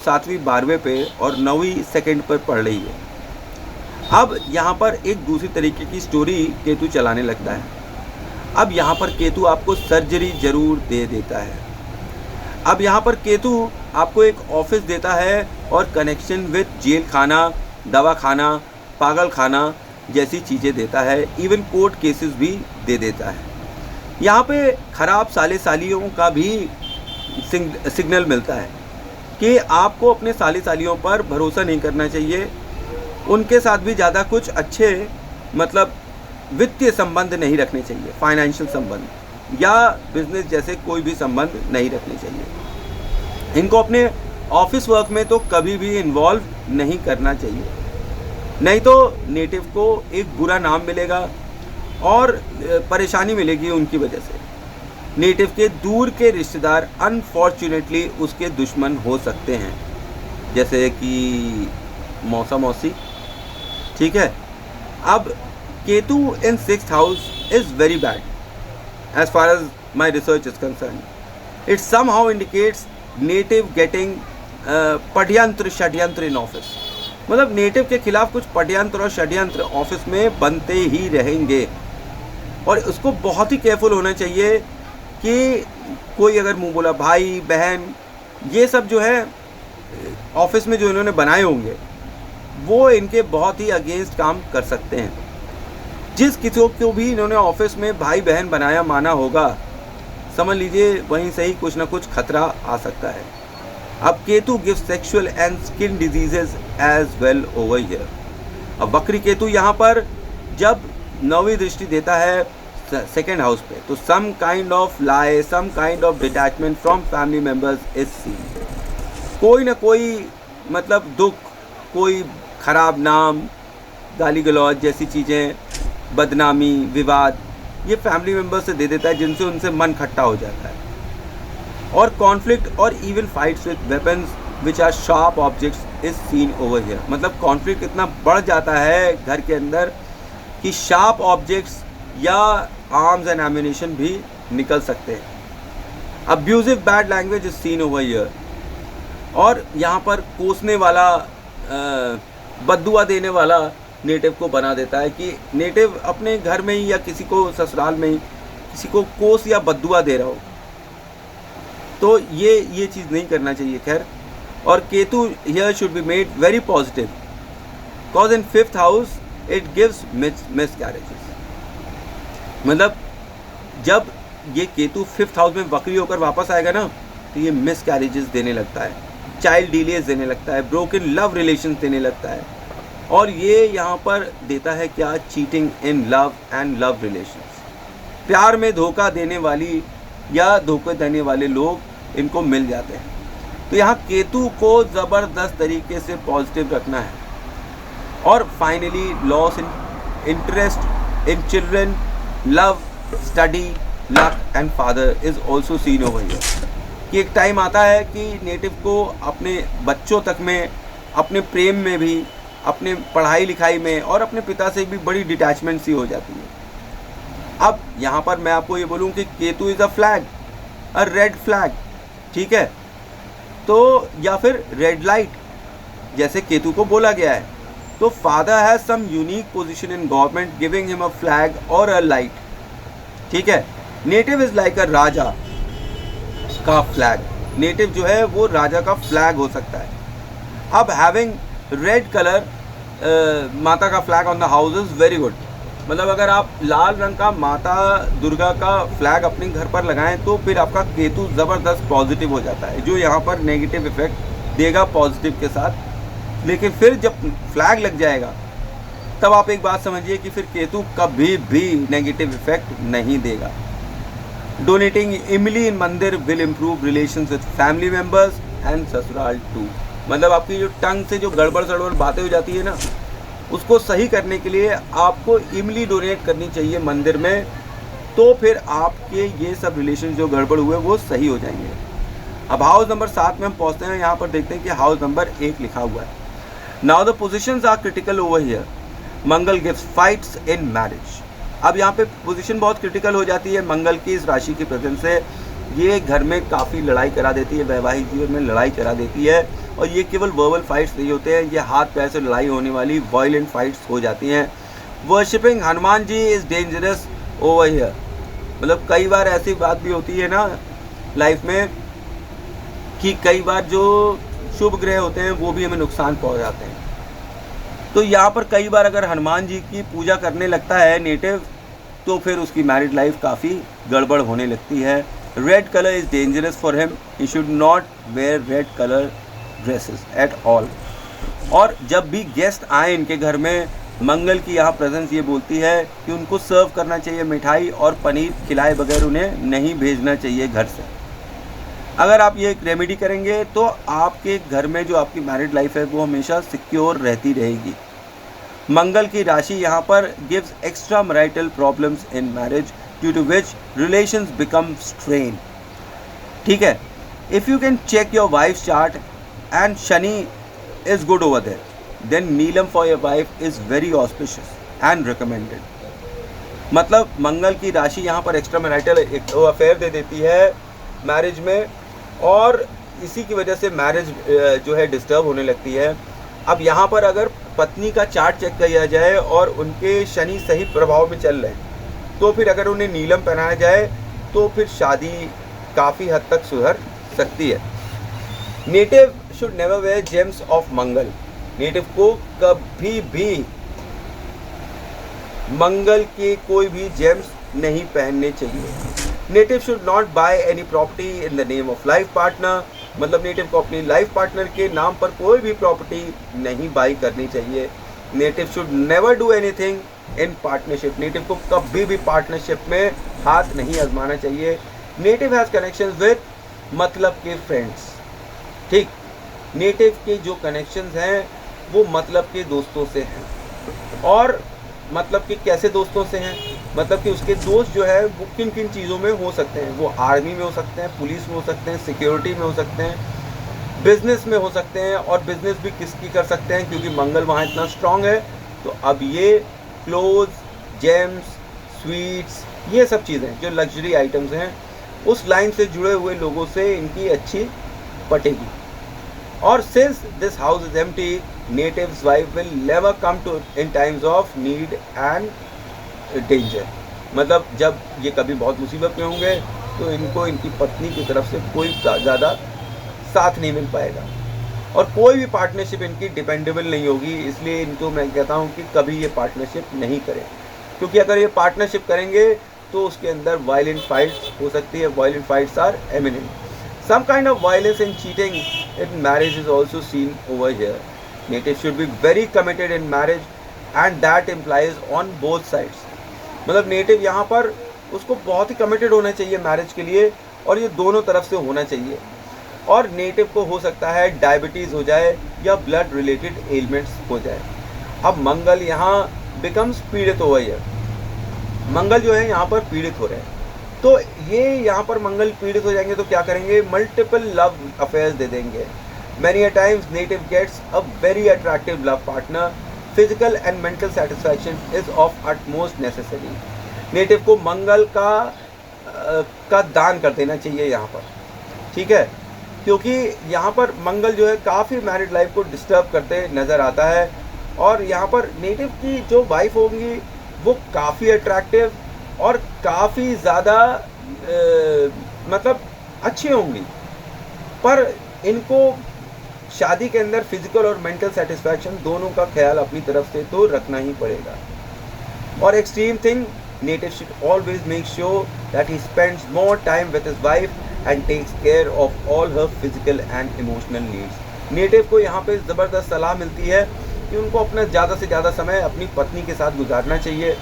7वीं 12वें पे और 9वीं सेकंड पर पढ़ रही है। अब यहाँ पर एक दूसरी तरीके की स्टोरी केतु चलाने लगता है। अब यहाँ पर केतु आपको सर्जरी ज़रूर दे देता है। अब यहाँ पर केतु आपको एक ऑफिस देता है और कनेक्शन विद जेल खाना, दवा खाना, पागल खाना जैसी चीज़ें देता है। इवन कोर्ट केसेस भी दे देता है। यहाँ पे ख़राब साले सालियों का भी सिग्नल मिलता है कि आपको अपने साले सालियों पर भरोसा नहीं करना चाहिए। उनके साथ भी ज़्यादा कुछ अच्छे मतलब वित्तीय संबंध नहीं रखने चाहिए, फाइनेंशियल संबंध या बिजनेस जैसे कोई भी संबंध नहीं रखने चाहिए। इनको अपने ऑफिस वर्क में तो कभी भी इन्वॉल्व नहीं करना चाहिए, नहीं तो नेटिव को एक बुरा नाम मिलेगा और परेशानी मिलेगी उनकी वजह से। नेटिव के दूर के रिश्तेदार अनफॉर्चुनेटली उसके दुश्मन हो सकते हैं, जैसे कि मौसा मौसी। ठीक है। अब Ketu in 6th house is very bad as far as my research is concern. It somehow indicates native getting पढ़यंत्र षड्यंत्र इन ऑफिस। मतलब नेटिव के खिलाफ कुछ पढ़यंत्र और षड्यंत्र ऑफिस में बनते ही रहेंगे और उसको बहुत ही केयरफुल होना चाहिए कि कोई अगर मुंह बोला भाई बहन ये सब जो है ऑफिस में जो इन्होंने बनाए होंगे वो इनके बहुत ही अगेंस्ट काम कर सकते हैं। जिस किसी को भी इन्होंने ऑफिस में भाई बहन बनाया माना होगा, समझ लीजिए वहीं से ही कुछ ना कुछ खतरा आ सकता है। अब Ketu give sexual and skin diseases as well over here. अब वक्री केतु यहाँ पर जब 9वीं दृष्टि देता है 2nd हाउस पे, तो some kind of lie, some kind of detachment from family members is seen. कोई ना कोई मतलब दुख, कोई खराब नाम, गाली गलौज जैसी चीज़ें, बदनामी, विवाद ये फैमिली मेम्बर्स से दे देता है, जिनसे उनसे मन खट्टा हो जाता है। और कॉन्फ्लिक्ट और even fights with weapons which are sharp objects is seen over here. मतलब कॉन्फ्लिक्ट इतना बढ़ जाता है घर के अंदर कि शार्प ऑब्जेक्ट्स या आर्म्स एंड एम्यूनेशन भी निकल सकते हैं। Abusive bad language is seen over here. और यहाँ पर कोसने वाला, बद्दुआ देने वाला नेटिव को बना देता है कि नेटिव अपने घर में ही या किसी को ससुराल में ही किसी को कोस या बद्दुआ दे रहा हो, तो ये चीज़ नहीं करना चाहिए। खैर, और Ketu here should be made very positive cause in 5th house it gives miscarriages. मतलब जब ये केतु 5th हाउस में वक्री होकर वापस आएगा ना, तो ये मिसकैरेजेस देने लगता है, चाइल्ड डिलेज देने लगता है, ब्रोकन लव रिलेशंस देने लगता है। और ये यहाँ पर देता है क्या, cheating in love and love relations. प्यार में धोखा देने वाली या धोखे देने वाले लोग इनको मिल जाते हैं। तो यहाँ केतु को ज़बरदस्त तरीके से पॉजिटिव रखना है। और finally loss in interest in children, love, study, luck and father is also seen over here. कि एक टाइम आता है कि नेटिव को अपने बच्चों तक में, अपने प्रेम में भी, अपने पढ़ाई लिखाई में और अपने पिता से भी बड़ी डिटैचमेंट सी हो जाती है। अब यहाँ पर मैं आपको ये बोलूँ कि Ketu is a flag, a red flag. ठीक है, तो या फिर रेड लाइट जैसे केतु को बोला गया है। तो father has some unique position in government giving him a flag और अ लाइट। ठीक है, native is like a raja का फ्लैग। नेटिव जो है वो राजा का फ्लैग हो सकता है। अब हैविंग रेड कलर माता का flag on the house is very good. मतलब अगर आप लाल रंग का माता दुर्गा का फ्लैग अपने घर पर लगाएं तो फिर आपका केतु ज़बरदस्त पॉजिटिव हो जाता है, जो यहाँ पर नेगेटिव इफेक्ट देगा पॉजिटिव के साथ। लेकिन फिर जब फ्लैग लग जाएगा तब आप एक बात समझिए कि फिर केतु कभी भी नेगेटिव इफेक्ट नहीं देगा। डोनेटिंग इमली इन मंदिर will improve relations with family members and ससुराल टू। मतलब आपकी जो टंग से जो गड़बड़ सड़बड़ बातें हो जाती है ना, उसको सही करने के लिए आपको इमली डोनेट करनी चाहिए मंदिर में, तो फिर आपके ये सब रिलेशन जो गड़बड़ हुए वो सही हो जाएंगे। अब हाउस नंबर 7 में हम पहुँचते हैं। यहाँ पर देखते हैं कि हाउस नंबर 1 लिखा हुआ है। Now the positions are critical over here. Mangal gives fights in marriage. अब यहाँ पे पोजीशन बहुत क्रिटिकल हो जाती है मंगल की इस राशि की प्रेजेंस से। ये घर में काफ़ी लड़ाई करा देती है, वैवाहिक जीवन में लड़ाई करा देती है। और ये केवल वर्बल फाइट्स नहीं होते हैं, ये हाथ पैर से लड़ाई होने वाली वायलेंट फाइट्स हो जाती हैं। Worshipping Hanuman ji is dangerous over here. मतलब कई बार ऐसी बात भी होती है ना लाइफ में कि कई बार जो शुभ ग्रह होते हैं वो भी हमें नुकसान पहुंचाते हैं। तो यहाँ पर कई बार अगर हनुमान जी की पूजा करने लगता है नेटिव, तो फिर उसकी मैरिड लाइफ काफ़ी गड़बड़ होने लगती है। Red colour is dangerous for him, he should not where red colour dresses at all. और जब भी गेस्ट आए इनके घर में, मंगल की यहाँ प्रेजेंस ये बोलती है कि उनको सर्व करना चाहिए मिठाई और पनीर खिलाए बगैर उन्हें नहीं भेजना चाहिए घर से। अगर आप ये एक रेमेडी करेंगे तो आपके घर में जो आपकी मैरिड लाइफ है वो हमेशा सिक्योर रहती रहेगी। मंगल की राशि यहाँ पर gives extra marital problems in marriage due to which relations become strain. ठीक है, if you can check your wife chart and Shani is good over there, then neelam for your wife is very auspicious and recommended. मतलब मंगल की राशि यहाँ पर extra marital एक affair दे देती है मैरिज में, और इसी की वजह से मैरिज जो है डिस्टर्ब होने लगती है। अब यहाँ पर अगर पत्नी का चार्ट चेक किया जाए और उनके शनि सही प्रभाव में चल रहे हैं, तो फिर अगर उन्हें नीलम पहनाया जाए तो फिर शादी काफ़ी हद तक सुधर सकती है। Native should never wear James of Mangal. Native को कभी भी मंगल के कोई भी जेम्स नहीं पहनने चाहिए। Native should not by any property in the name of life partner. मतलब नेटिव को अपनी लाइफ पार्टनर के नाम पर कोई भी प्रॉपर्टी नहीं बाई करनी चाहिए। Native should never do anything in partnership. Native को कभी भी पार्टनरशिप में हाथ नहीं आजमाना चाहिए। नेटिव हैज़ कनेक्शंस विद मतलब के फ्रेंड्स। ठीक, नेटिव के जो कनेक्शंस हैं वो मतलब के दोस्तों से हैं। और मतलब कि कैसे दोस्तों से हैं, मतलब कि उसके दोस्त जो है वो किन किन चीज़ों में हो सकते हैं। वो आर्मी में हो सकते हैं, पुलिस में हो सकते हैं, सिक्योरिटी में हो सकते हैं, बिजनेस में हो सकते हैं। और बिजनेस भी किसकी कर सकते हैं, क्योंकि मंगल वहाँ इतना स्ट्रांग है। तो अब ये क्लोथ्स, जेम्स, स्वीट्स, ये सब चीज़ें जो लग्जरी आइटम्स हैं उस लाइन से जुड़े हुए लोगों से इनकी अच्छी पटेगी। और since this house is empty, natives wife will never come to in times of need and danger. मतलब जब ये कभी बहुत मुसीबत में होंगे तो इनको इनकी पत्नी की तरफ से कोई ज़्यादा साथ नहीं मिल पाएगा, और कोई भी पार्टनरशिप इनकी डिपेंडेबल नहीं होगी। इसलिए इनको मैं कहता हूँ कि कभी ये पार्टनरशिप नहीं करें, क्योंकि अगर ये पार्टनरशिप करेंगे तो उसके अंदर वायलेंट फाइट्स हो सकती है। Violent fights are eminent. Some kind of violence and cheating in marriage is also seen over here. Native should be very committed in marriage and that implies on both sides. मतलब native यहाँ पर उसको बहुत ही committed होना चाहिए marriage के लिए, और ये दोनों तरफ से होना चाहिए। और नेटिव को हो सकता है डायबिटीज़ हो जाए या ब्लड रिलेटेड एलिमेंट्स हो जाए। अब मंगल यहाँ बिकम्स पीड़ित ओवर हियर। मंगल जो है यहाँ पर पीड़ित हो रहे हैं, तो ये यहाँ पर मंगल पीड़ित हो जाएंगे तो क्या करेंगे, मल्टीपल लव अफेयर्स दे देंगे। Many a times native gets a very attractive love partner. Physical and mental satisfaction is of utmost necessary. Native को मंगल का दान कर देना चाहिए यहाँ पर। ठीक है, क्योंकि यहाँ पर मंगल जो है काफ़ी मैरिड लाइफ को डिस्टर्ब करते नज़र आता है। और यहाँ पर नेटिव की जो वाइफ होंगी वो काफ़ी अट्रैक्टिव और काफ़ी ज़्यादा मतलब अच्छी होंगी, पर इनको शादी के अंदर फिजिकल और मेंटल सेटिस्फैक्शन दोनों का ख्याल अपनी तरफ से तो रखना ही पड़ेगा। और extreme thing, native should always make sure that he spends more time with his wife and takes care of all her physical and emotional needs. Native को यहाँ पे ज़बरदस्त सलाह मिलती है कि उनको अपना ज़्यादा से ज़्यादा समय अपनी पत्नी के साथ गुजारना चाहिए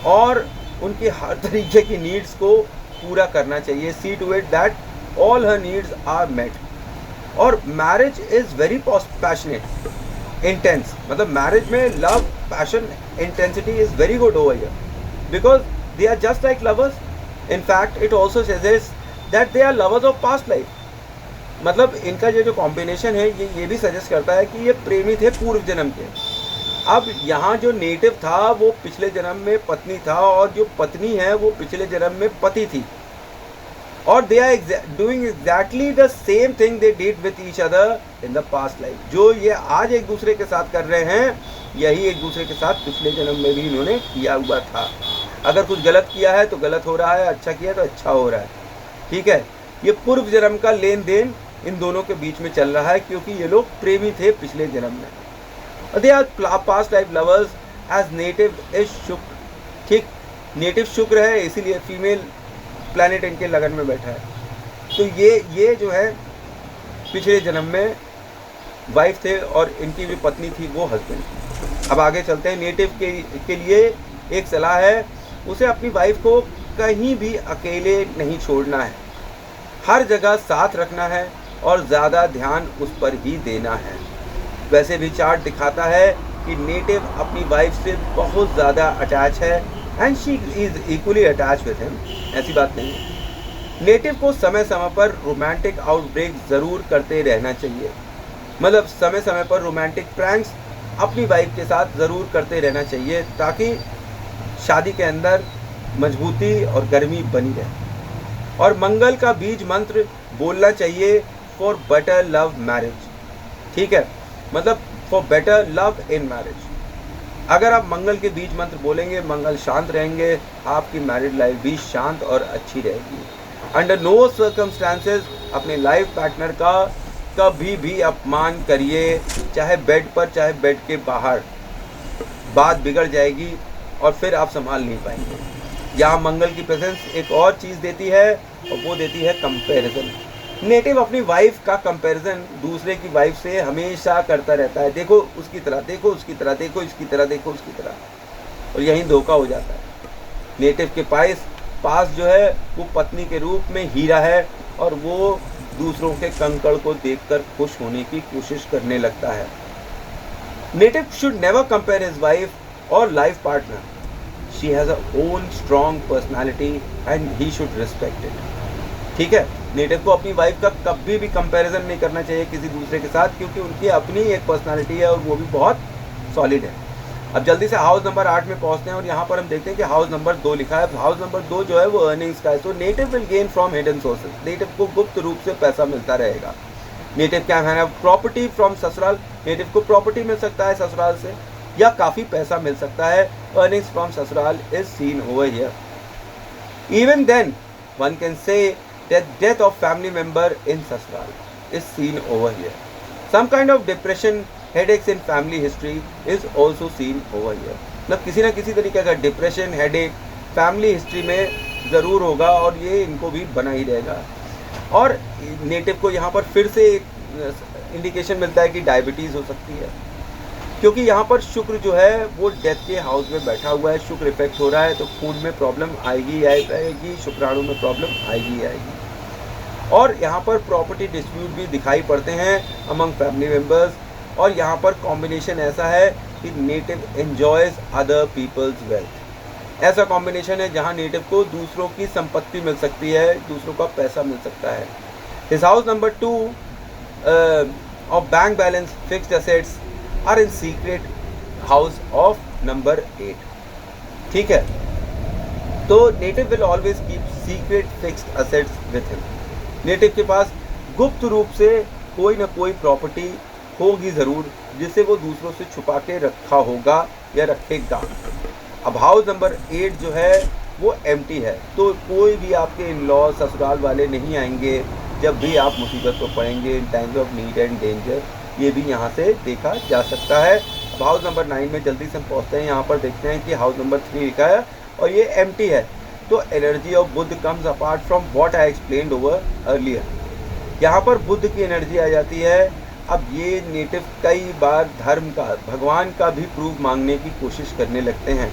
और उनकी हर तरीके की नीड्स को पूरा करना चाहिए। See to it that all her needs are met. और marriage is very passionate, intense. मतलब मैरिज में love, passion, intensity is very good over here because they are just like lovers. In fact it also suggest that they are lovers of past life. मतलब इनका जो combination है ये भी suggest करता है कि ये प्रेमी थे पूर्व जन्म के। अब यहाँ जो नेटिव था वो पिछले जन्म में पत्नी था और जो पत्नी है वो पिछले जन्म में पति थी। और they are doing exactly the same thing they did with each other in the past life. जो ये आज एक दूसरे के साथ कर रहे हैं, यही एक दूसरे के साथ पिछले जन्म में भी इन्होंने किया हुआ था। अगर कुछ गलत किया है तो गलत हो रहा है, अच्छा किया तो अच्छा हो रहा है, ठीक है। ये पूर्व जन्म का लेन देन इन दोनों के बीच में चल रहा है, क्योंकि ये लोग प्रेमी थे पिछले जन्म में। They are past life lovers as native is Shukra, ठीक। नेटिव शुक्र है, इसीलिए फीमेल प्लैनेट इनके लगन में बैठा है। तो ये जो है पिछले जन्म में वाइफ थे और इनकी जो पत्नी थी वो हस्बैंड। अब आगे चलते हैं। नेटिव के लिए एक सलाह है, उसे अपनी वाइफ को कहीं भी अकेले नहीं छोड़ना है, हर जगह साथ रखना है और ज़्यादा ध्यान उस पर ही देना है। वैसे भी चार्ट दिखाता है कि नेटिव अपनी वाइफ से बहुत ज़्यादा अटैच है and she is equally attach with him, ऐसी बात नहीं है। नेटिव को समय समय पर रोमांटिक आउटब्रेक ज़रूर करते रहना चाहिए, मतलब समय समय पर रोमांटिक प्रैंक्स अपनी वाइफ के साथ ज़रूर करते रहना चाहिए, ताकि शादी के अंदर मजबूती और गर्मी बनी रहे। और मंगल का बीज मंत्र बोलना चाहिए फॉर बेटर लव मैरिज, ठीक है, मतलब for better love in marriage. अगर आप मंगल के बीज मंत्र बोलेंगे, मंगल शांत रहेंगे, आपकी मैरिड लाइफ भी शांत और अच्छी रहेगी। अंडर नो सर्कमस्टांसेस अपने लाइफ पार्टनर का कभी भी अपमान करिए, चाहे बेड पर चाहे बेड के बाहर, बात बिगड़ जाएगी और फिर आप संभाल नहीं पाएंगे। यहाँ मंगल की प्रेजेंस एक और चीज़ देती है और वो देती है कंपैरिजन। नेटिव अपनी वाइफ का कंपैरिजन दूसरे की वाइफ से हमेशा करता रहता है, देखो उसकी तरह, देखो उसकी तरह, देखो इसकी तरह, देखो उसकी तरह, और यहीं धोखा हो जाता है। नेटिव के पास जो है वो पत्नी के रूप में हीरा है और वो दूसरों के कंकड़ को देखकर खुश होने की कोशिश करने लगता है। Native should never compare his wife और life partner, she has a own strong personality and he should respect it, ठीक है। नेटिव को अपनी वाइफ का कभी भी कंपैरिजन नहीं करना चाहिए किसी दूसरे के साथ, क्योंकि उनकी अपनी एक पर्सनालिटी है और वो भी बहुत सॉलिड है। अब जल्दी से हाउस नंबर 8 में पहुंचते हैं और यहाँ पर हम देखते हैं कि हाउस नंबर 2 लिखा है। हाउस नंबर 2 जो है वो अर्निंग्स का है। तो native will gain from hidden sources, native को गुप्त रूप से पैसा मिलता रहेगा। नेटिव क्या है, प्रॉपर्टी फ्रॉम ससुराल, नेटिव को प्रॉपर्टी मिल सकता है ससुराल से या काफ़ी पैसा मिल सकता है। Earnings from sasural is seen over here. Even then one can say that death of family member in sasural is seen over here. Some kind of depression, headaches in family history is also seen over here. मतलब किसी ना किसी तरीके का depression, headache family history में ज़रूर होगा और ये इनको भी बना ही रहेगा। और नेटिव को यहाँ पर फिर से इंडिकेशन मिलता है कि डायबिटीज़ हो सकती है, क्योंकि यहाँ पर शुक्र जो है वो डेथ के हाउस में बैठा हुआ है, शुक्र इफेक्ट हो रहा है, तो खून में प्रॉब्लम आएगी, शुक्राणु में प्रॉब्लम आएगी। और यहाँ पर प्रॉपर्टी डिस्प्यूट भी दिखाई पड़ते हैं अमंग फैमिली मेम्बर्स। और यहाँ पर कॉम्बिनेशन ऐसा है कि native enjoys other people's wealth, ऐसा कॉम्बिनेशन है जहाँ नेटिव को दूसरों की संपत्ति मिल सकती है, दूसरों का पैसा मिल सकता है। His house number 2 of bank balance fixed assets are in secret house of number 8, ठीक है। तो native will always keep secret fixed assets with him, native के पास गुप्त रूप से कोई ना कोई प्रॉपर्टी होगी ज़रूर, जिसे वो दूसरों से छुपा के रखा होगा या रखेगा। अब हाउस नंबर 8 जो है वो एम्प्टी है, तो कोई भी आपके इन लॉ ससुराल वाले नहीं आएंगे जब भी आप मुसीबत में पड़ेंगे, in times of need and danger, ये भी यहाँ से देखा जा सकता है। अब हाउस नंबर 9 में जल्दी से हम पहुँचते हैं। यहाँ पर देखते हैं कि हाउस नंबर 3 लिखा है और ये एम्प्टी है। तो energy of Buddha comes apart from what I explained over earlier, यहाँ पर बुद्ध की एनर्जी आ जाती है। अब ये नेटिव कई बार धर्म का, भगवान का भी प्रूफ मांगने की कोशिश करने लगते हैं,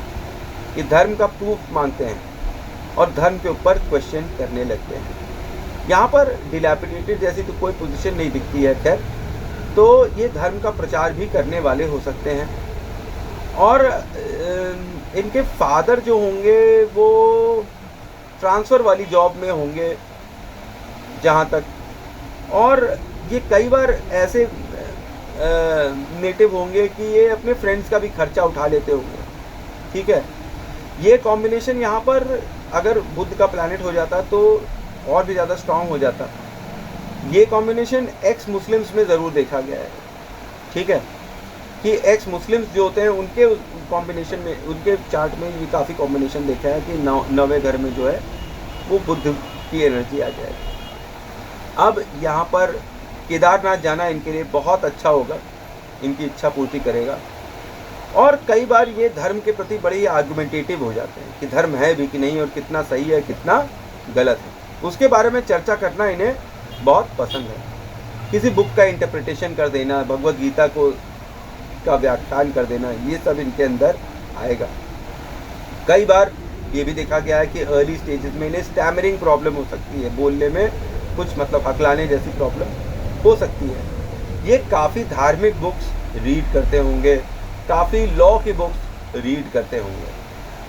ये धर्म का प्रूफ मांगते हैं और धर्म के ऊपर क्वेश्चन करने लगते हैं। यहाँ पर डिलैपिडेटेड जैसी तो कोई पोजीशन नहीं दिखती है, खैर, तो ये धर्म का प्रचार भी करने वाले हो सकते हैं। और इनके फादर जो होंगे वो ट्रांसफ़र वाली जॉब में होंगे जहाँ तक, और ये कई बार ऐसे नेटिव होंगे कि ये अपने फ्रेंड्स का भी खर्चा उठा लेते होंगे, ठीक है। ये कॉम्बिनेशन यहाँ पर अगर बुध का प्लैनेट हो जाता तो और भी ज़्यादा स्ट्रांग हो जाता। ये कॉम्बिनेशन एक्स मुस्लिम्स में ज़रूर देखा गया है, ठीक है, कि एक्स मुस्लिम्स जो होते हैं उनके कॉम्बिनेशन में, उनके चार्ट में ये काफ़ी कॉम्बिनेशन देखा है कि 9वें घर में जो है वो बुध की एनर्जी आ जाएगी। अब यहाँ पर केदारनाथ जाना इनके लिए बहुत अच्छा होगा, इनकी इच्छा पूर्ति करेगा। और कई बार ये धर्म के प्रति बड़े ही आर्गुमेंटेटिव हो जाते हैं कि धर्म है भी कि नहीं और कितना सही है कितना गलत है, उसके बारे में चर्चा करना इन्हें बहुत पसंद है। किसी बुक का इंटरप्रिटेशन कर देना, भगवत गीता को का व्याख्यान कर देना, ये सब इनके अंदर आएगा। कई बार ये भी देखा गया है कि अर्ली स्टेजेस में इन्हें स्टैमरिंग प्रॉब्लम हो सकती है, बोलने में कुछ मतलब हकलाने जैसी प्रॉब्लम हो सकती है। ये काफ़ी धार्मिक बुक्स रीड करते होंगे, काफ़ी लॉ की बुक्स रीड करते होंगे।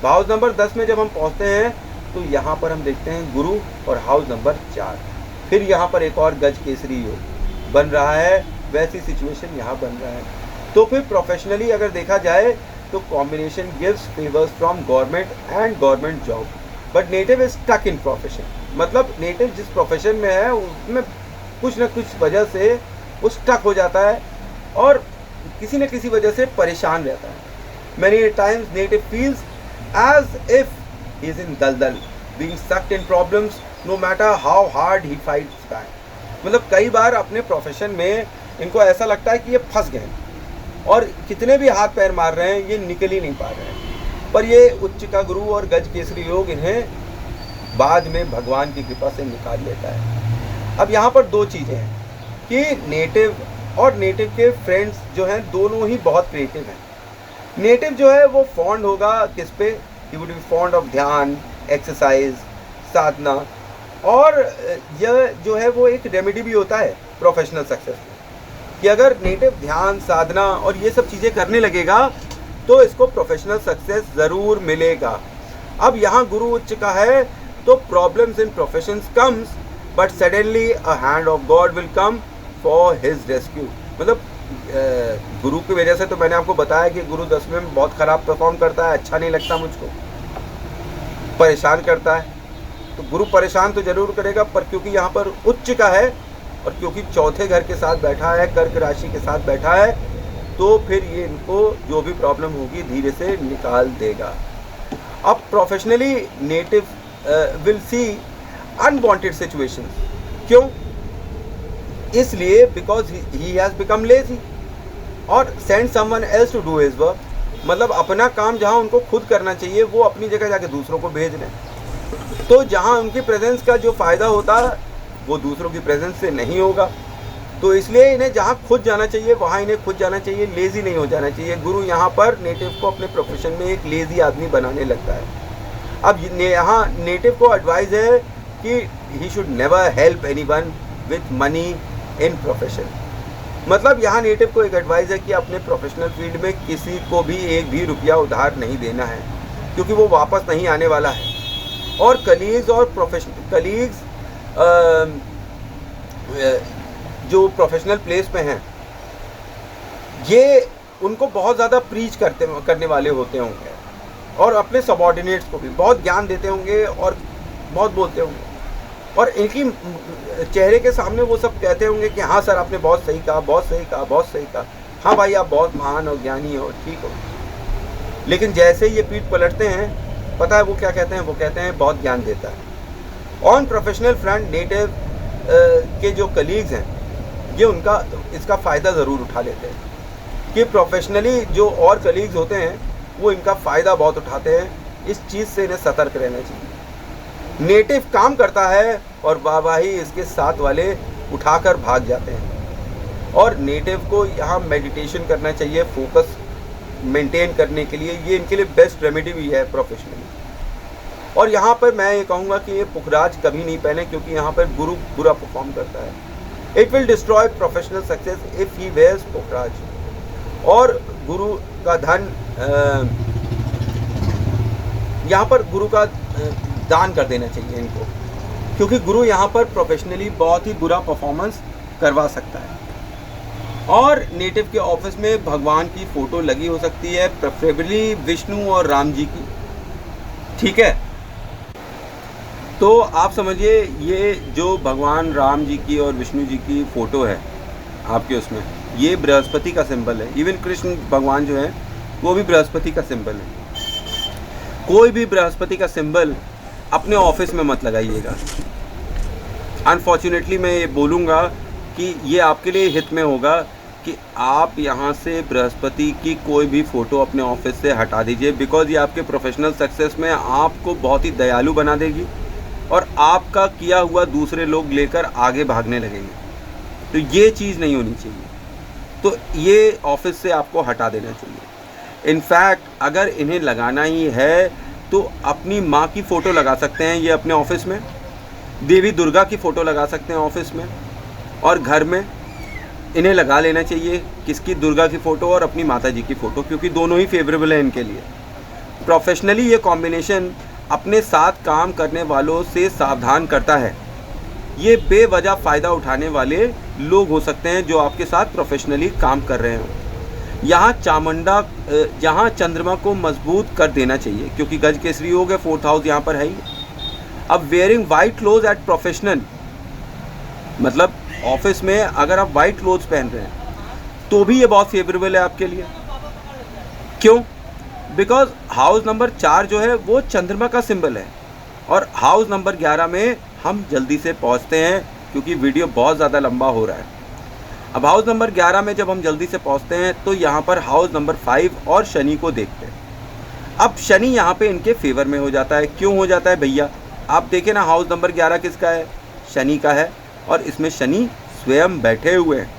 हाउस नंबर 10 में जब हम पहुंचते हैं तो यहाँ पर हम देखते हैं गुरु और हाउस नंबर 4। फिर यहाँ पर एक और गज केसरी योग बन रहा है, वैसी सिचुएशन यहाँ बन रहा है। तो फिर प्रोफेशनली अगर देखा जाए तो combination gives favours from government and government job, but native is stuck in profession. मतलब नेटिव जिस प्रोफेशन में है उसमें कुछ न कुछ वजह से वो स्टक हो जाता है और किसी न किसी वजह से परेशान रहता है। Many times native feels as if he is in दलदल, being sucked in problems no matter how hard he fights back। मतलब कई बार अपने प्रोफेशन में इनको ऐसा लगता है कि ये फंस गए हैं और कितने भी हाथ पैर मार रहे हैं ये निकल ही नहीं पा रहे हैं। पर ये उच्च का गुरु और गज केसरी योग इन्हें बाद में भगवान की कृपा से निकाल लेता है। अब यहाँ पर दो चीज़ें हैं कि नेटिव और नेटिव के फ्रेंड्स जो हैं दोनों ही बहुत क्रिएटिव हैं। नेटिव जो है वो फॉन्ड होगा किस पे, he would be fond of ध्यान, एक्सरसाइज, साधना, और यह जो है वो एक रेमेडी भी होता है प्रोफेशनल सक्सेस में कि अगर नेटिव ध्यान, साधना और ये सब चीज़ें करने लगेगा तो इसको प्रोफेशनल सक्सेस ज़रूर मिलेगा। अब यहाँ गुरु उच्च का है तो problems in professions comes but suddenly a hand of God will come for his rescue. मतलब गुरु की वजह से तो मैंने आपको बताया कि गुरु 10वें में बहुत ख़राब परफॉर्म करता है, अच्छा नहीं लगता मुझको, परेशान करता है। तो गुरु परेशान तो जरूर करेगा, पर क्योंकि यहाँ पर उच्च का है और क्योंकि चौथे घर के साथ बैठा है, कर्क राशि के साथ बैठा है, तो फिर ये इनको जो भी प्रॉब्लम होगी धीरे से निकाल देगा। अब professionally native will see unwanted situations. क्यों? इसलिए because he has become lazy और send someone else to do his work. मतलब अपना काम जहाँ उनको खुद करना चाहिए वो अपनी जगह जाके दूसरों को भेज रहे हैं। तो जहाँ उनकी प्रेजेंस का जो फ़ायदा होता है वो दूसरों की प्रेजेंस से नहीं होगा। तो इसलिए इन्हें जहाँ खुद जाना चाहिए वहाँ इन्हें खुद जाना चाहिए, लेज़ी नहीं हो जाना चाहिए। गुरु यहाँ पर नेटिव को अपने प्रोफेशन में एक लेज़ी आदमी बनाने लगता है। अब यहाँ नेटिव को एडवाइस है कि he should never help anyone with money in profession. मतलब यहाँ नेटिव को एक एडवाइस है कि अपने प्रोफेशनल फील्ड में किसी को भी एक भी रुपया उधार नहीं देना है, क्योंकि वो वापस नहीं आने वाला है। और कलीग्स और कलीग्स जो प्रोफेशनल प्लेस पे हैं ये उनको बहुत ज़्यादा प्रीच करने वाले होते होंगे और अपने सबॉर्डिनेट्स को भी बहुत ज्ञान देते होंगे और बहुत बोलते होंगे, और इनकी चेहरे के सामने वो सब कहते होंगे कि हाँ सर आपने बहुत सही कहा, बहुत सही कहा, बहुत सही कहा, हाँ भाई आप बहुत महान और ज्ञानी हो, ठीक हो। लेकिन जैसे ये पीठ पलटते हैं, पता है वो क्या कहते हैं? वो कहते हैं बहुत ज्ञान देता है। ऑन प्रोफेशनल फ्रंट नेटिव के जो कलीग्स हैं ये उनका इसका फ़ायदा ज़रूर उठा लेते हैं कि प्रोफेशनली जो और कलीग्स होते हैं वो इनका फ़ायदा बहुत उठाते हैं। इस चीज़ से इन्हें सतर्क रहना चाहिए। नेटिव काम करता है और वाहवाही इसके साथ वाले उठाकर भाग जाते हैं, और नेटिव को यहाँ मेडिटेशन करना चाहिए फोकस मेंटेन करने के लिए। ये इनके लिए बेस्ट रेमेडी भी है प्रोफेशनली। और यहाँ पर मैं ये कहूँगा कि ये पुखराज कभी नहीं पहने, क्योंकि यहाँ पर गुरु बुरा परफॉर्म करता है। It will destroy professional success if he wears pukhraj. और गुरु का धन यहाँ पर गुरु का दान कर देना चाहिए इनको, क्योंकि गुरु यहाँ पर प्रोफेशनली बहुत ही बुरा परफॉर्मेंस करवा सकता है। और नेटिव के ऑफिस में भगवान की फ़ोटो लगी हो सकती है, प्रेफरेबली विष्णु और राम जी की, ठीक है। तो आप समझिए ये जो भगवान राम जी की और विष्णु जी की फ़ोटो है आपके उसमें, ये बृहस्पति का सिंबल है। इवन कृष्ण भगवान जो है वो भी बृहस्पति का सिंबल है। कोई भी बृहस्पति का सिंबल अपने ऑफिस में मत लगाइएगा। अनफॉर्चुनेटली मैं ये बोलूँगा कि ये आपके लिए हित में होगा कि आप यहाँ से बृहस्पति की कोई भी फ़ोटो अपने ऑफिस से हटा दीजिए, बिकॉज़ ये आपके प्रोफेशनल सक्सेस में आपको बहुत ही दयालु बना देगी और आपका किया हुआ दूसरे लोग लेकर आगे भागने लगेंगे। तो ये चीज़ नहीं होनी चाहिए, तो ये ऑफिस से आपको हटा देना चाहिए। इनफैक्ट अगर इन्हें लगाना ही है तो अपनी माँ की फ़ोटो लगा सकते हैं ये अपने ऑफिस में, देवी दुर्गा की फ़ोटो लगा सकते हैं ऑफिस में, और घर में इन्हें लगा लेना चाहिए किसकी, दुर्गा की फ़ोटो और अपनी माता जी की फ़ोटो, क्योंकि दोनों ही फेवरेबल है इनके लिए। प्रोफेशनली ये कॉम्बिनेशन अपने साथ काम करने वालों से सावधान करता है। ये बेवजह फ़ायदा उठाने वाले लोग हो सकते हैं जो आपके साथ प्रोफेशनली काम कर रहे हो। यहाँ चंद्रमा को मजबूत कर देना चाहिए, क्योंकि गज केसरी हो गए, 4th हाउस यहाँ पर है ही। अब wearing white cloth at professional, मतलब ऑफिस में अगर आप वाइट क्लोथ्स पहन रहे हैं तो भी ये बहुत फेवरेबल है आपके लिए। क्यों? बिकॉज हाउस नंबर 4 जो है वो चंद्रमा का सिंबल है, और हाउस नंबर 11 में हम जल्दी से पहुंचते हैं, क्योंकि वीडियो बहुत ज़्यादा लंबा हो रहा है। अब हाउस नंबर 11 में जब हम जल्दी से पहुंचते हैं तो यहाँ पर हाउस नंबर 5 और शनि को देखते हैं। अब शनि यहाँ पे इनके फेवर में हो जाता है। क्यों हो जाता है भैया? आप देखें ना, हाउस नंबर 11 किसका है? शनि का है, और इसमें शनि स्वयं बैठे हुए हैं।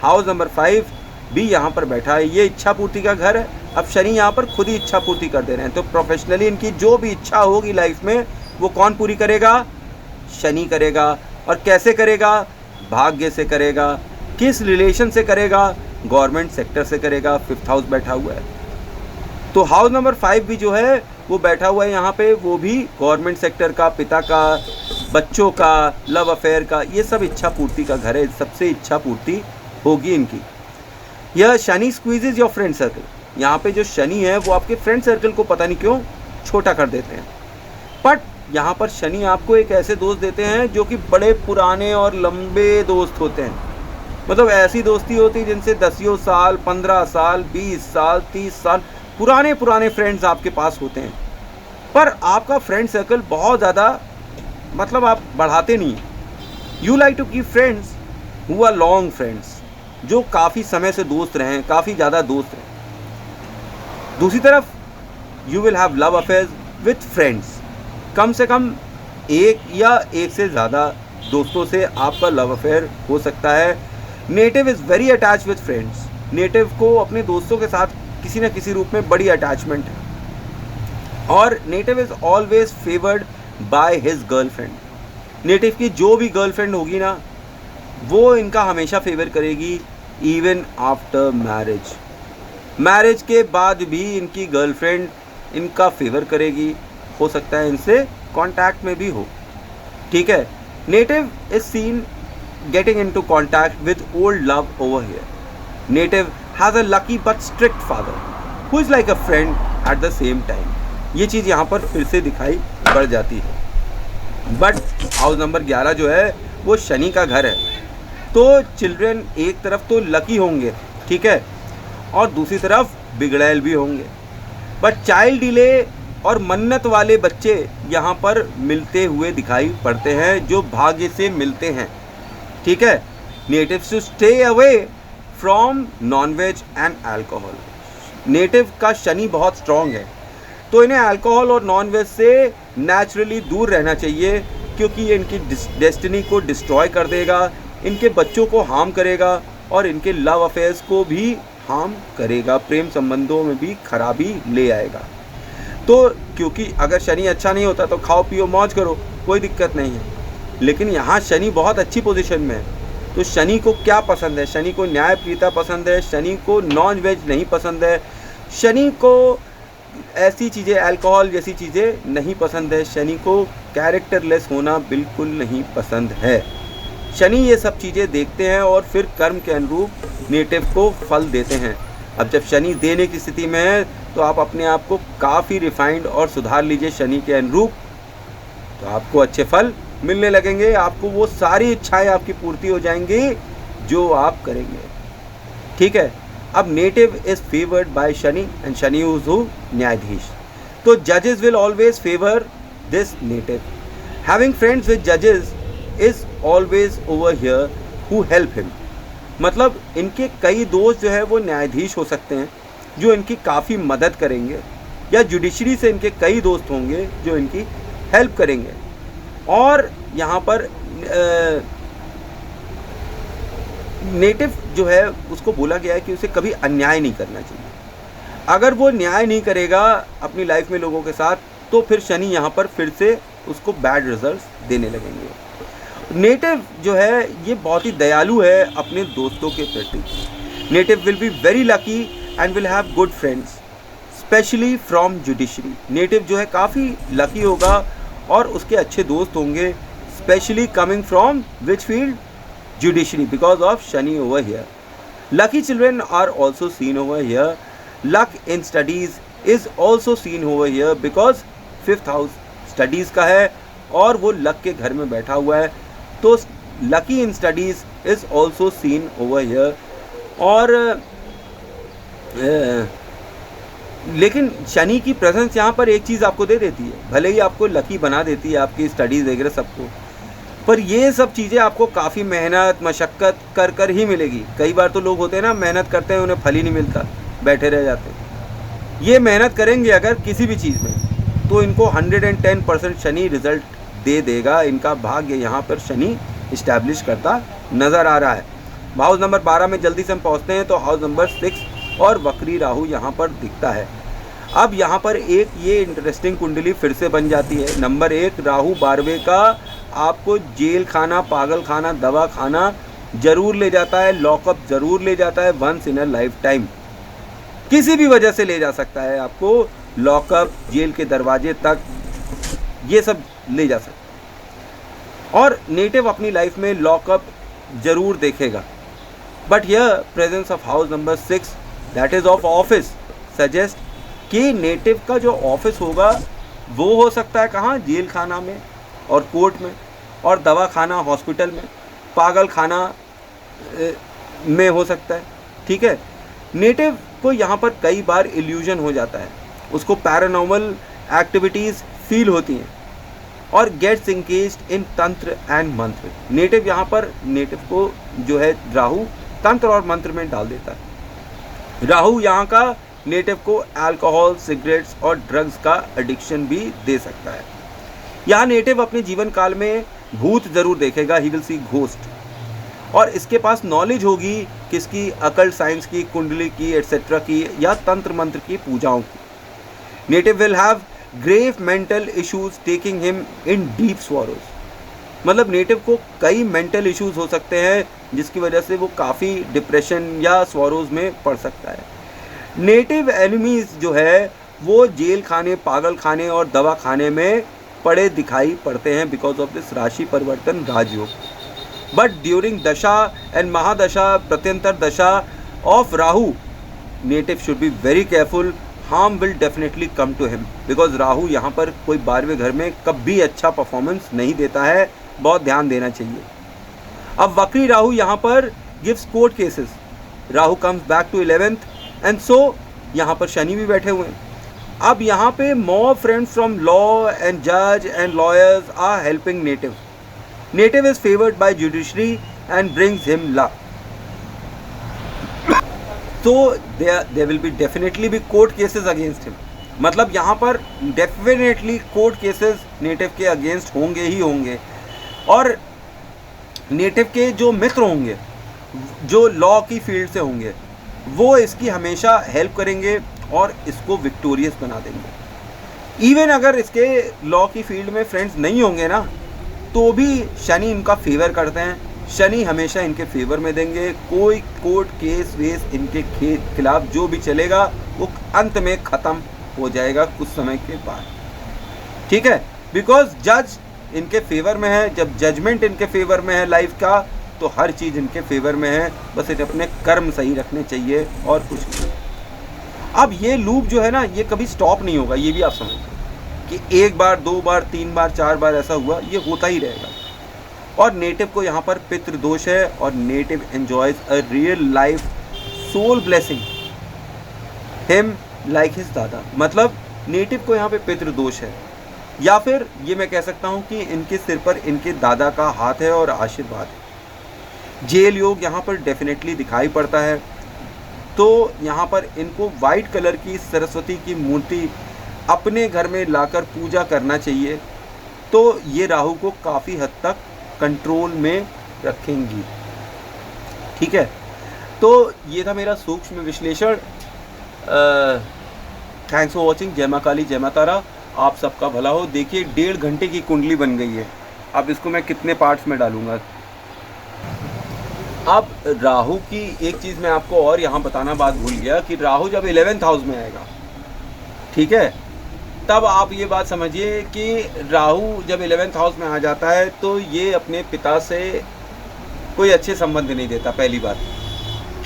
हाउस नंबर 5 भी यहाँ पर बैठा है, ये इच्छा पूर्ति का घर है। अब शनि यहाँ पर खुद ही इच्छा पूर्ति कर दे रहे हैं, तो प्रोफेशनली इनकी जो भी इच्छा होगी लाइफ में वो कौन पूरी करेगा? शनि करेगा। और कैसे करेगा? भाग्य से करेगा। किस रिलेशन से करेगा? गवर्नमेंट सेक्टर से करेगा। 5th हाउस बैठा हुआ है, तो हाउस नंबर 5 भी जो है वो बैठा हुआ है यहाँ पे, वो भी गवर्नमेंट सेक्टर का, पिता का, बच्चों का, लव अफेयर का, ये सब इच्छा पूर्ति का घर है। सबसे इच्छा पूर्ति होगी इनकी। यह Shani squeezes your friend circle. यहाँ पे जो शनि है वो आपके फ्रेंड सर्कल को पता नहीं क्यों छोटा कर देते हैं, बट यहाँ पर शनि आपको एक ऐसे दोस्त देते हैं जो कि बड़े पुराने और लंबे दोस्त होते हैं। मतलब ऐसी दोस्ती होती है जिनसे 10 साल, 15 साल, 20 साल, 30 साल पुराने फ्रेंड्स आपके पास होते हैं, पर आपका फ्रेंड सर्कल बहुत ज़्यादा, मतलब आप बढ़ाते नहीं। You like to keep friends who are long friends, जो काफ़ी समय से दोस्त रहें, काफ़ी ज़्यादा दोस्त रहें। दूसरी तरफ you will have love affairs with friends. कम से कम एक या एक से ज़्यादा दोस्तों से आपका लव अफेयर हो सकता है। Native is very attach with friends. Native को अपने दोस्तों के साथ किसी न किसी रूप में बड़ी अटैचमेंट है, और native is always favoured by his girlfriend. Native की जो भी गर्लफ्रेंड होगी ना, वो इनका हमेशा फेवर करेगी, इवन आफ्टर मैरिज। मैरिज के बाद भी इनकी गर्लफ्रेंड इनका फेवर करेगी। हो सकता है इनसे कांटेक्ट में भी हो, ठीक है। Native is seen getting into contact with old love over here. Native has a lucky but strict father who is like a friend at the same time. ये चीज़ यहाँ पर फिर से दिखाई पड़ जाती है। बट हाउस नंबर 11 जो है वो शनि का घर है, तो चिल्ड्रन एक तरफ तो लकी होंगे, ठीक है, और दूसरी तरफ बिगड़ैल भी होंगे। बट चाइल्ड डिले और मन्नत वाले बच्चे यहाँ पर मिलते हुए दिखाई पड़ते हैं, जो भाग्य से मिलते हैं, ठीक है। Natives to stay away from nonveg and alcohol. Native का शनि बहुत स्ट्रॉन्ग है, तो इन्हें अल्कोहल और नॉनवेज से नेचुरली दूर रहना चाहिए, क्योंकि ये इनकी डेस्टिनी को डिस्ट्रॉय कर देगा, इनके बच्चों को हार्म करेगा, और इनके लव अफेयर्स को भी हार्म करेगा, प्रेम संबंधों में भी खराबी ले आएगा। तो क्योंकि अगर शनि अच्छा नहीं होता तो खाओ पियो मौज करो, कोई दिक्कत नहीं है, लेकिन यहाँ शनि बहुत अच्छी पोजीशन में है। तो शनि को क्या पसंद है? शनि को न्यायप्रियता पसंद है, शनि को नॉन वेज नहीं पसंद है, शनि को ऐसी चीज़ें, अल्कोहल जैसी चीज़ें नहीं पसंद है, शनि को कैरेक्टरलेस होना बिल्कुल नहीं पसंद है। शनि ये सब चीज़ें देखते हैं और फिर कर्म के अनुरूप नेटिव को फल देते हैं। अब जब शनि देने की स्थिति में है तो आप अपने आप को काफ़ी रिफाइंड और सुधार लीजिए शनि के अनुरूप, तो आपको अच्छे फल मिलने लगेंगे, आपको वो सारी इच्छाएं आपकी पूर्ति हो जाएंगी जो आप करेंगे। ठीक है। अब native is favoured by Shani and Shani is who? न्यायाधीश। तो जजेस will always favour this native. Having friends with जजेस is always over here who help him. मतलब इनके कई दोस्त जो है वो न्यायाधीश हो सकते हैं जो इनकी काफ़ी मदद करेंगे, या जुडिशरी से इनके कई दोस्त होंगे जो इनकी हेल्प करेंगे। और यहाँ पर नेटिव जो है उसको बोला गया है कि उसे कभी अन्याय नहीं करना चाहिए। अगर वो न्याय नहीं करेगा अपनी लाइफ में लोगों के साथ, तो फिर शनि यहाँ पर फिर से उसको बैड रिजल्ट्स देने लगेंगे। नेटिव जो है ये बहुत ही दयालु है अपने दोस्तों के प्रति। Native will be very lucky and will have good friends specially from judiciary. Native जो है काफ़ी लकी होगा और उसके अच्छे दोस्त होंगे, specially coming from which field? Judiciary, because of Shani over here. Lucky children are also seen over here. Luck in studies is also seen over here because 5th house studies का है और वो लक के घर में बैठा हुआ है, तो lucky in studies is also seen over here. और लेकिन शनि की प्रेजेंस यहाँ पर एक चीज़ आपको दे देती है, भले ही आपको लकी बना देती है आपकी स्टडीज़ वगैरह सबको, पर ये सब चीज़ें आपको काफ़ी मेहनत मशक्क़त कर कर ही मिलेगी। कई बार तो लोग होते हैं ना, मेहनत करते हैं उन्हें फल ही नहीं मिलता, बैठे रह जाते हैं। ये मेहनत करेंगे अगर किसी भी चीज़ में तो इनको 110% शनि रिजल्ट दे देगा। इनका भाग्य यहाँ पर शनि इस्टेब्लिश करता नज़र आ रहा है। हाउस नंबर 12 में जल्दी से हम पहुँचते हैं, तो हाउस नंबर 6 और वक्री राहु यहाँ पर दिखता है। अब यहाँ पर एक ये इंटरेस्टिंग कुंडली फिर से बन जाती है। नंबर 1 राहु 12वें का आपको जेल खाना, पागल खाना, दवा खाना जरूर ले जाता है, लॉकअप जरूर ले जाता है, once in a lifetime किसी भी वजह से ले जा सकता है आपको, लॉकअप, जेल के दरवाजे तक, ये सब ले जा सकता है। और नेटिव अपनी लाइफ में लॉकअप जरूर देखेगा। But here presence of house number 6 that is of office suggest कि नेटिव का जो ऑफिस होगा वो हो सकता है कहाँ? जेल खाना में और कोर्ट में, और दवा खाना हॉस्पिटल में, पागल खाना में हो सकता है। ठीक है। नेटिव को यहाँ पर कई बार इल्यूजन हो जाता है, उसको पैरानॉर्मल एक्टिविटीज़ फील होती हैं और गेट्स इंगेज्ड इन तंत्र एंड मंत्र। नेटिव यहाँ पर नेटिव को जो है राहु तंत्र और मंत्र में डाल देता है। राहु यहाँ का नेटिव को अल्कोहल, सिगरेट्स और ड्रग्स का एडिक्शन भी दे सकता है। यहाँ नेटिव अपने जीवन काल में भूत जरूर देखेगा, ही विल सी घोस्ट, और इसके पास नॉलेज होगी किसकी? अकल्ट साइंस की, कुंडली की, एटसेट्रा की, या तंत्र मंत्र की पूजाओं की। Native will have grave mental issues taking him in deep sorrows. मतलब नेटिव को कई मेंटल इश्यूज हो सकते हैं जिसकी वजह से वो काफ़ी डिप्रेशन या स्वरोज में पड़ सकता है। नेटिव एनिमीज जो है वो जेल खाने, पागल खाने और दवा खाने में पड़े दिखाई पड़ते हैं because of this rashi parivartan rajyog. But during dasha and mahadasha, pratyantar dasha of Rahu, native should be very careful, harm will definitely come to him because Rahu यहाँ पर कोई 12वें घर में कभी अच्छा परफॉर्मेंस नहीं देता है, बहुत ध्यान देना चाहिए। अब वक्री राहु यहाँ पर gives court cases, Rahu comes back to 11th and so यहाँ पर शनि भी बैठे हुए हैं। अब यहाँ पे more friends from law and जज and lawyers are helping native. Native is favoured by judiciary and brings him luck. तो there will be definitely be court cases against him। मतलब यहाँ पर डेफिनेटली कोर्ट केसेस नेटिव के against होंगे ही होंगे, और native के जो मित्र होंगे जो लॉ की फील्ड से होंगे वो इसकी हमेशा हेल्प करेंगे और इसको विक्टोरियस बना देंगे। इवन अगर इसके लॉ की फील्ड में फ्रेंड्स नहीं होंगे ना, तो भी शनि इनका फेवर करते हैं, शनि हमेशा इनके फेवर में देंगे। कोई कोर्ट केस वेस इनके खिलाफ जो भी चलेगा वो अंत में ख़त्म हो जाएगा कुछ समय के बाद। ठीक है, बिकॉज जज इनके फेवर में है। जब जजमेंट इनके फेवर में है लाइफ का, तो हर चीज़ इनके फेवर में है, बस इन्हें अपने कर्म सही रखने चाहिए और कुछ नहीं। अब ये लूप जो है ना, ये कभी स्टॉप नहीं होगा, ये भी आप समझिए कि एक बार, दो बार, तीन बार, चार बार ऐसा हुआ, ये होता ही रहेगा। और नेटिव को यहाँ पर पितृ दोष है और native enjoys a real life soul blessing him like his dada. मतलब नेटिव को यहाँ पे पितृ दोष है, या फिर ये मैं कह सकता हूँ कि इनके सिर पर इनके दादा का हाथ है और आशीर्वाद है। जेल योग यहाँ पर डेफिनेटली दिखाई पड़ता है। तो यहाँ पर इनको वाइट कलर की सरस्वती की मूर्ति अपने घर में लाकर पूजा करना चाहिए, तो ये राहु को काफ़ी हद तक कंट्रोल में रखेंगी। ठीक है, तो ये था मेरा सूक्ष्म विश्लेषण। Thanks for watching. जय माँ काली, जय माँ तारा, आप सबका भला हो। देखिए 1.5 घंटे की कुंडली बन गई है। अब इसको मैं कितने पार्ट्स में डालूंगा। अब राहु की एक चीज़ मैं आपको और यहाँ बताना बात भूल गया कि राहु जब 11th हाउस में आएगा, ठीक है, तब आप ये बात समझिए कि राहु जब 11th हाउस में आ जाता है तो ये अपने पिता से कोई अच्छे संबंध नहीं देता। पहली बात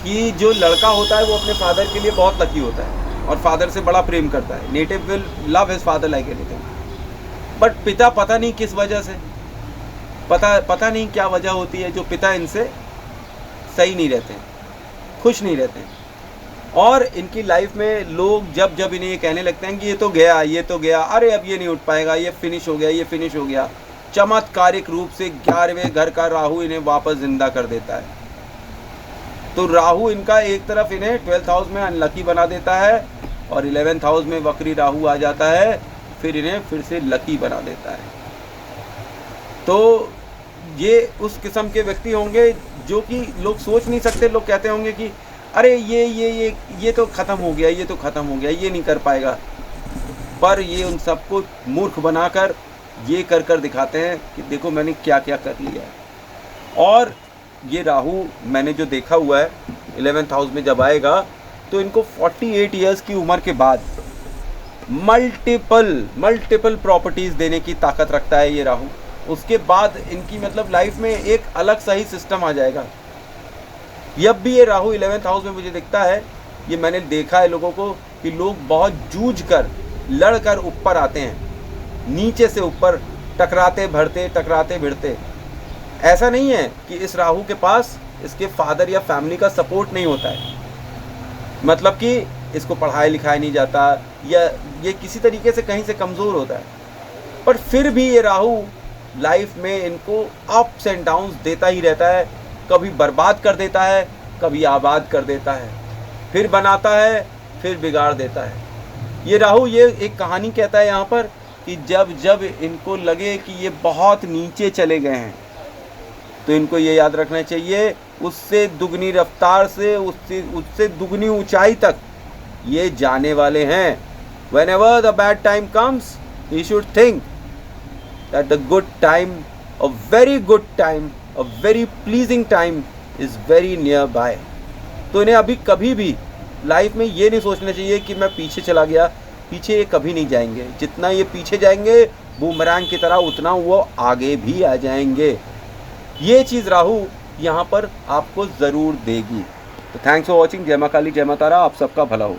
कि जो लड़का होता है वो अपने फादर के लिए बहुत लकी होता है और फादर से बड़ा प्रेम करता है। Native will love his father like anything, but पिता पता नहीं किस वजह से, पता नहीं क्या वजह होती है जो पिता इनसे सही नहीं रहते हैं, खुश नहीं रहते हैं। और इनकी लाइफ में लोग जब जब इन्हें ये कहने लगते हैं कि ये तो गया, अरे अब ये नहीं उठ पाएगा, ये फिनिश हो गया, चमत्कारिक रूप से 11वें घर का राहु इन्हें वापस जिंदा कर देता है। तो राहु इनका एक तरफ इन्हें 12th हाउस में अनलकी बना देता है और 11th हाउस में वक्री राहु आ जाता है, फिर इन्हें फिर से लकी बना देता है। तो ये उस किस्म के व्यक्ति होंगे जो कि लोग सोच नहीं सकते। लोग कहते होंगे कि अरे ये तो ख़त्म हो गया, ये नहीं कर पाएगा, पर ये उन सबको मूर्ख बनाकर ये कर दिखाते हैं कि देखो मैंने क्या क्या कर लिया है। और ये राहु मैंने जो देखा हुआ है 11th हाउस में जब आएगा तो इनको 48 इयर्स की उम्र के बाद मल्टीपल प्रॉपर्टीज़ देने की ताकत रखता है ये राहु। उसके बाद इनकी मतलब लाइफ में एक अलग सा ही सिस्टम आ जाएगा। जब भी ये राहु 11th हाउस में मुझे दिखता है, ये मैंने देखा है लोगों को कि लोग बहुत जूझ कर लड़ कर ऊपर आते हैं, नीचे से ऊपर टकराते भिड़ते। ऐसा नहीं है कि इस राहु के पास इसके फादर या फैमिली का सपोर्ट नहीं होता है, मतलब कि इसको पढ़ाई लिखाया नहीं जाता या ये किसी तरीके से कहीं से कमज़ोर होता है, पर फिर भी ये राहु लाइफ में इनको अप्स एंड डाउन्स देता ही रहता है। कभी बर्बाद कर देता है, कभी आबाद कर देता है, फिर बनाता है, फिर बिगाड़ देता है। ये राहु ये एक कहानी कहता है यहाँ पर कि जब इनको लगे कि ये बहुत नीचे चले गए हैं तो इनको ये याद रखना चाहिए उससे दुगनी रफ्तार से, उससे दुगनी ऊंचाई तक ये जाने वाले हैं। Whenever the bad time comes, he should think that the good time, a very good time, a very pleasing time is very nearby। तो इन्हें अभी कभी भी लाइफ में ये नहीं सोचना चाहिए कि मैं पीछे चला गया। पीछे ये कभी नहीं जाएंगे। जितना ये पीछे जाएंगे बूमरैंग की तरह, उतना वो आगे भी आ जाएंगे। ये चीज़ राहु यहाँ पर आपको ज़रूर देगी। तो थैंक्स फॉर वॉचिंग। जय माँ काली, जय माँ तारा, आप सबका भला हो।